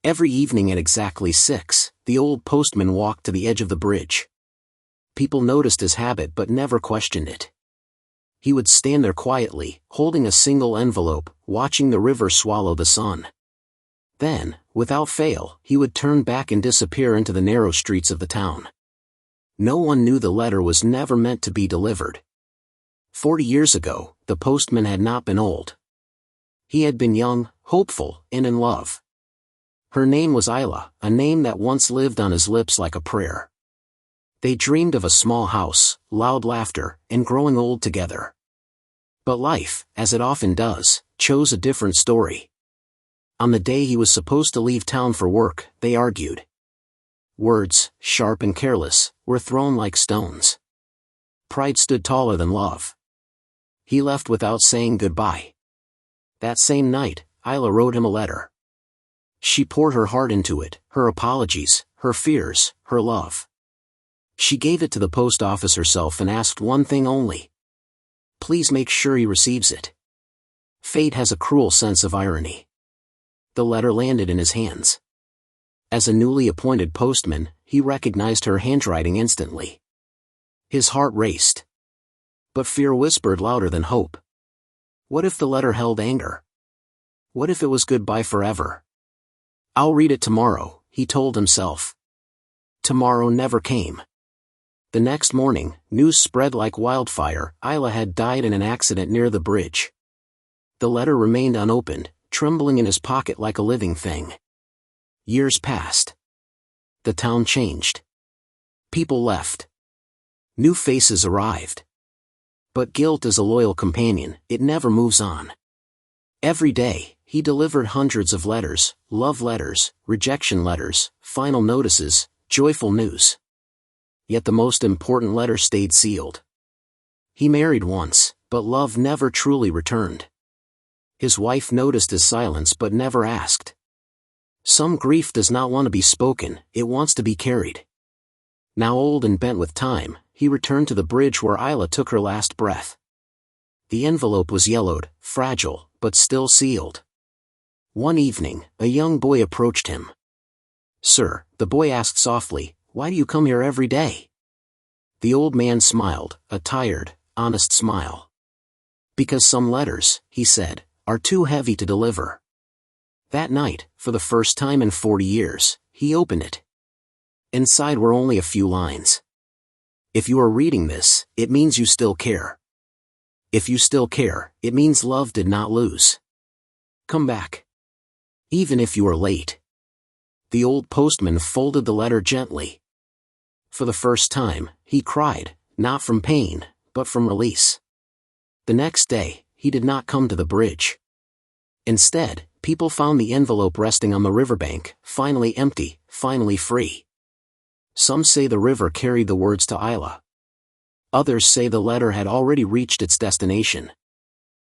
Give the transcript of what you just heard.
Every evening at exactly 6, the old postman walked to the edge of the bridge. People noticed his habit but never questioned it. He would stand there quietly, holding a single envelope, watching the river swallow the sun. Then, without fail, he would turn back and disappear into the narrow streets of the town. No one knew the letter was never meant to be delivered. 40 years ago, the postman had not been old. He had been young, hopeful, and in love. Her name was Isla, a name that once lived on his lips like a prayer. They dreamed of a small house, loud laughter, and growing old together. But life, as it often does, chose a different story. On the day he was supposed to leave town for work, they argued. Words, sharp and careless, were thrown like stones. Pride stood taller than love. He left without saying goodbye. That same night, Isla wrote him a letter. She poured her heart into it, her apologies, her fears, her love. She gave it to the post office herself and asked one thing only. Please make sure he receives it. Fate has a cruel sense of irony. The letter landed in his hands. As a newly appointed postman, he recognized her handwriting instantly. His heart raced. But fear whispered louder than hope. What if the letter held anger? What if it was goodbye forever? I'll read it tomorrow, he told himself. Tomorrow never came. The next morning, news spread like wildfire. Isla had died in an accident near the bridge. The letter remained unopened, trembling in his pocket like a living thing. Years passed. The town changed. People left. New faces arrived. But guilt is a loyal companion, it never moves on. Every day, he delivered hundreds of letters, love letters, rejection letters, final notices, joyful news. Yet the most important letter stayed sealed. He married once, but love never truly returned. His wife noticed his silence but never asked. Some grief does not want to be spoken, it wants to be carried. Now old and bent with time, he returned to the bridge where Isla took her last breath. The envelope was yellowed, fragile, but still sealed. One evening, a young boy approached him. Sir, the boy asked softly, why do you come here every day? The old man smiled, a tired, honest smile. Because some letters, he said, are too heavy to deliver. That night, for the first time in 40 years, he opened it. Inside were only a few lines. If you are reading this, it means you still care. If you still care, it means love did not lose. Come back. Even if you are late. The old postman folded the letter gently. For the first time, he cried, not from pain, but from release. The next day, he did not come to the bridge. Instead, people found the envelope resting on the riverbank, finally empty, finally free. Some say the river carried the words to Isla. Others say the letter had already reached its destination.